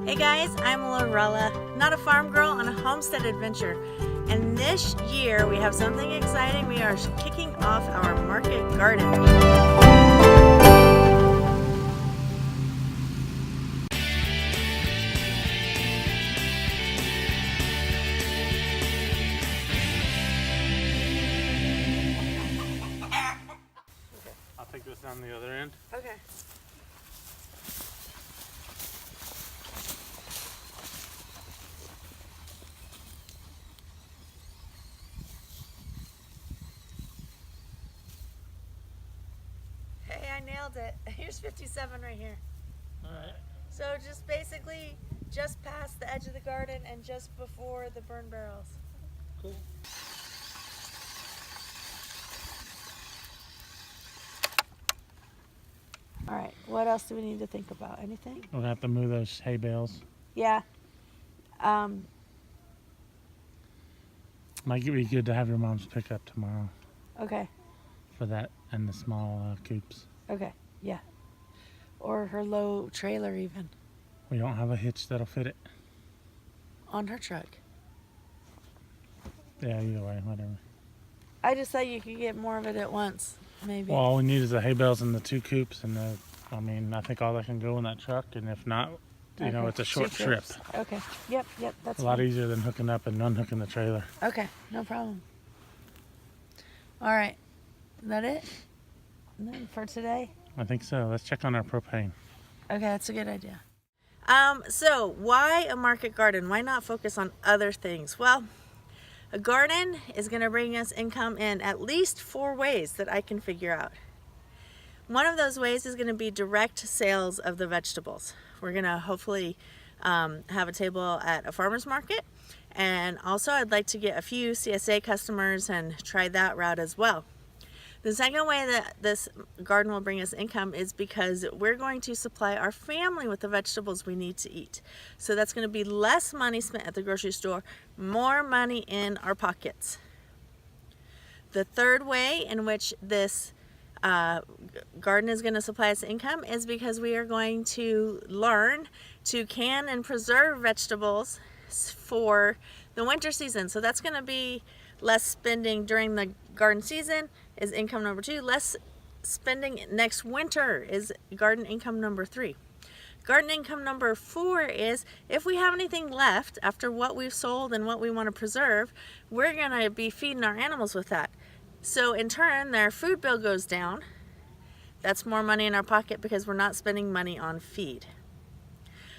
Hey guys, I'm Lorella, not a farm girl on a homestead adventure. And this year we have something exciting. We are kicking off our market garden. I'll take this down the other end. Okay. Hey, I nailed it. Here's 57 right here. Alright. So just basically just past the edge of the garden and just before the burn barrels. Cool. All right, what else do we need to think about? Anything? We'll have to move those hay bales. Yeah. Might be good to have your mom's pick up tomorrow Okay. for that and the small coops. Okay. Yeah. Or her low trailer even We don't have a hitch that'll fit it. on her truck. Yeah, either way, whatever. I just thought you could get more of it at once, maybe. Well, all we need is the hay bales and the two coops, and I think all that can go in that truck. And if not, Okay, it's a short two trip. trips. Okay. Yep. That's A lot fine. easier than hooking up and unhooking the trailer. Okay, no problem. All right. Is that it? And then for today? I think so. Let's check on our propane. Okay, that's a good idea. So why a market garden? Why not focus on other things? Well, a garden is going to bring us income in at least 4 ways that I can figure out. One of those ways is going to be direct sales of the vegetables. We're going to hopefully have a table at a farmer's market. And also I'd like to get a few CSA customers and try that route as well. The second way that this garden will bring us income is because we're going to supply our family with the vegetables we need to eat. So that's going to be less money spent at the grocery store, more money in our pockets. The third way in which this garden is going to supply us income is because we are going to learn to can and preserve vegetables for the winter season. So that's going to be less spending during the garden season is income number 2. Less spending next winter is garden income number 3. Garden income number 4 is if we have anything left after what we've sold and what we want to preserve, we're going to be feeding our animals with that. So in turn, their food bill goes down. That's more money in our pocket because we're not spending money on feed.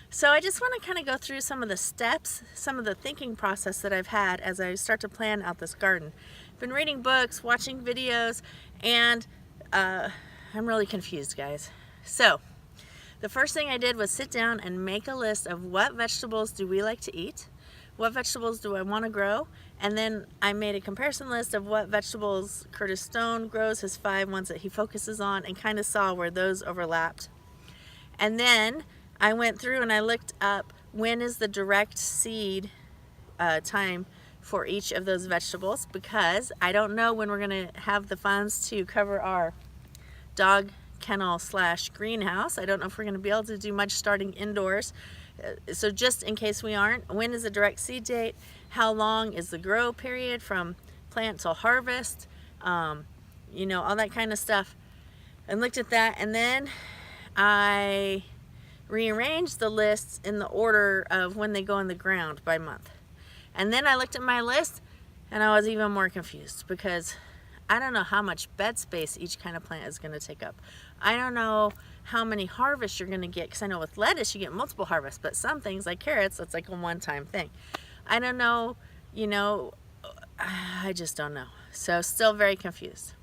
So I just want to kind of go through some of the steps, some of the thinking process that I've had as I start to plan out this garden. I've been reading books, watching videos, and I'm really confused, guys. So the first thing I did was sit down and make a list of what vegetables do we like to eat, what vegetables do I want to grow, and then I made a comparison list of what vegetables Curtis Stone grows, his 5 ones that he focuses on, and kind of saw where those overlapped. And then I went through and I looked up when is the direct seed time for each of those vegetables, because I don't know when we're going to have the funds to cover our dog kennel / greenhouse. I don't know if we're going to be able to do much starting indoors. So just in case we aren't, when is the direct seed date? How long is the grow period from plant till harvest? All that kind of stuff. And looked at that, and then I rearranged the lists in the order of when they go in the ground by month. And then I looked at my list and I was even more confused because I don't know how much bed space each kind of plant is going to take up. I don't know how many harvests you're going to get, because I know with lettuce you get multiple harvests, but some things like carrots, it's like a one-time thing. I don't know, I just don't know. So still very confused.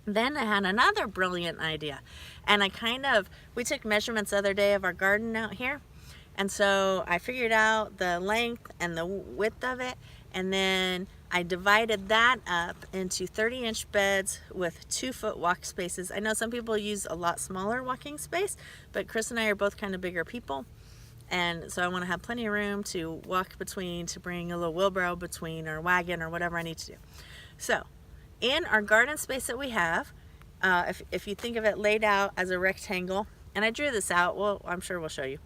Then I had another brilliant idea, and we took measurements the other day of our garden out here, and so I figured out the length and the width of it, and then I divided that up into 30-inch beds with 2-foot walk spaces. I know some people use a lot smaller walking space, but Chris and I are both kind of bigger people, and so I want to have plenty of room to walk between, to bring a little wheelbarrow between, or wagon, or whatever I need to do. So in our garden space that we have, if you think of it laid out as a rectangle, and I drew this out, well, I'm sure we'll show you.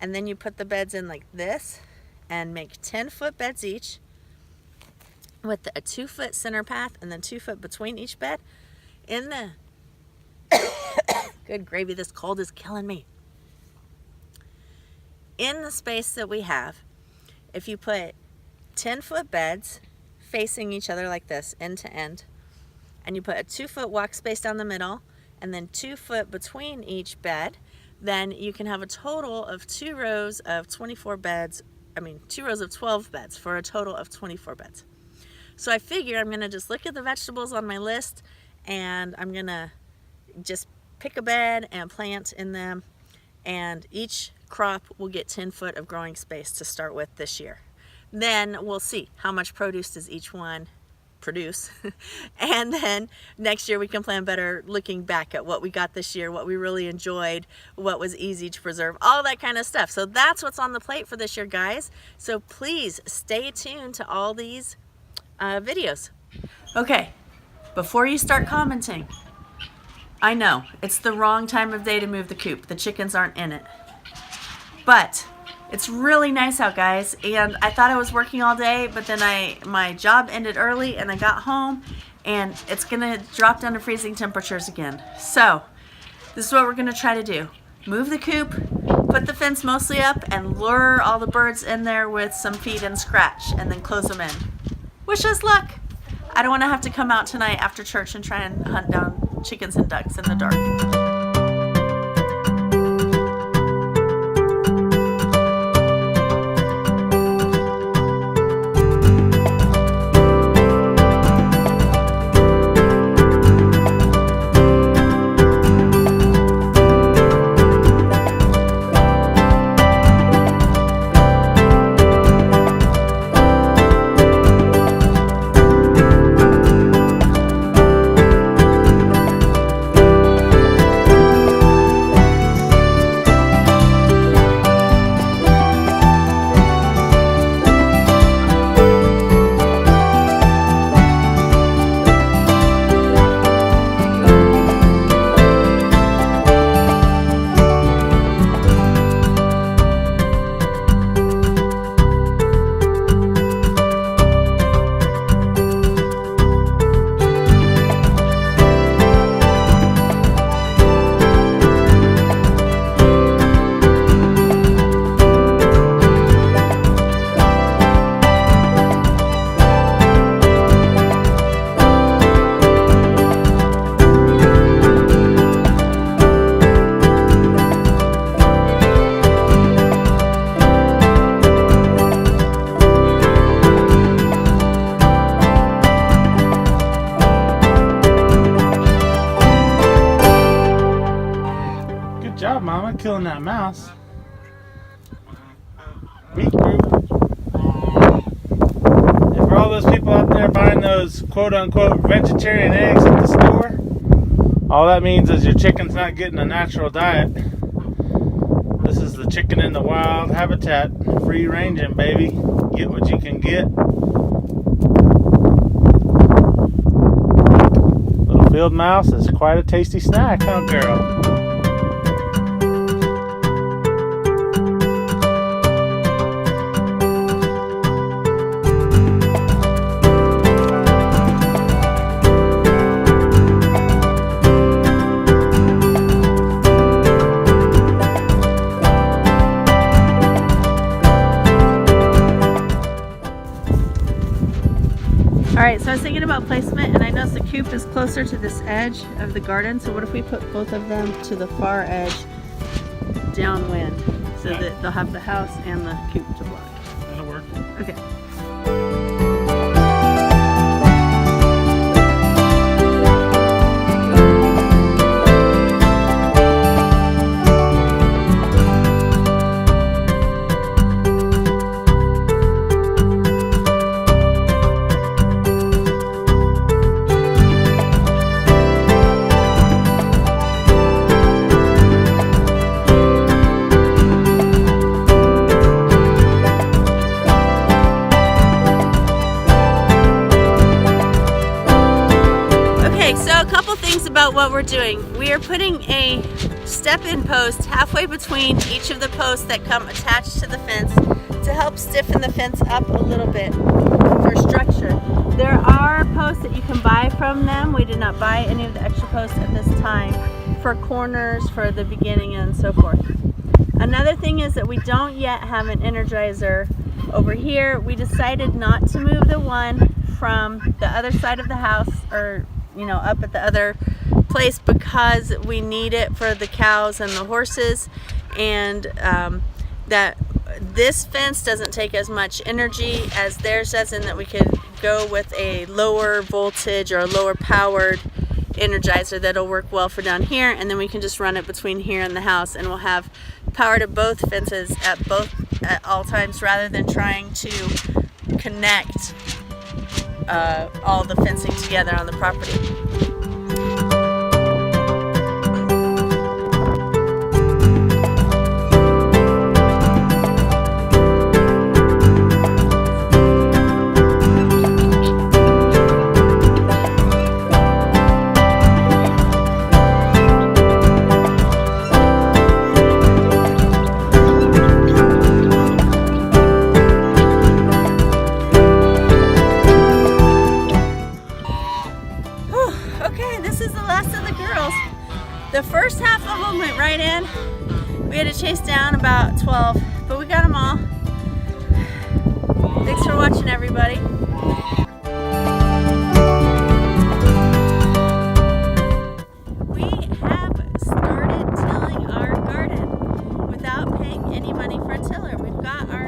and then you put the beds in like this and make 10-foot beds each with a 2-foot center path and then 2 foot between each bed. In the good gravy, this cold is killing me. In the space that we have, if you put 10-foot beds facing each other like this, end to end, and you put a 2-foot walk space down the middle and then 2 foot between each bed, then you can have a total of 2 rows of 24 beds, 2 rows of 12 beds for a total of 24 beds. So I figure I'm gonna just look at the vegetables on my list and I'm gonna just pick a bed and plant in them, and each crop will get 10 foot of growing space to start with this year. Then we'll see how much produce does each one produce and then next year we can plan better, looking back at what we got this year, what we really enjoyed, what was easy to preserve, all that kind of stuff. So that's what's on the plate for this year, guys. So please stay tuned to all these videos. Okay, before you start commenting, I know it's the wrong time of day to move the coop. The chickens aren't in it, but it's really nice out, guys, and I thought I was working all day, but then my job ended early and I got home and it's gonna drop down to freezing temperatures again. So this is what we're gonna try to do. Move the coop, put the fence mostly up, and lure all the birds in there with some feed and scratch, and then close them in. Wish us luck. I don't wanna have to come out tonight after church and try and hunt down chickens and ducks in the dark. Mama, killing that mouse. Meat group. And for all those people out there buying those quote-unquote vegetarian eggs at the store, all that means is your chicken's not getting a natural diet. This is the chicken in the wild habitat, free ranging, baby. Get what you can get. Little field mouse is quite a tasty snack, huh, girl? Alright, so I was thinking about placement, and I noticed the coop is closer to this edge of the garden, so what if we put both of them to the far edge downwind so that they'll have the house and the coop to block? That'll work. Okay. About what we're doing. We are putting a step-in post halfway between each of the posts that come attached to the fence to help stiffen the fence up a little bit for structure. There are posts that you can buy from them. We did not buy any of the extra posts at this time for corners, for the beginning, and so forth. Another thing is that we don't yet have an energizer over here. We decided not to move the one from the other side of the house, or up at the other place, because we need it for the cows and the horses, and that this fence doesn't take as much energy as theirs does, and that we could go with a lower voltage or a lower powered energizer that'll work well for down here, and then we can just run it between here and the house, and we'll have power to both fences at all times, rather than trying to connect all the fencing together on the property. The first half of them went right in. We had to chase down about 12, but we got them all. Thanks for watching, everybody. We have started tilling our garden without paying any money for a tiller. We've got our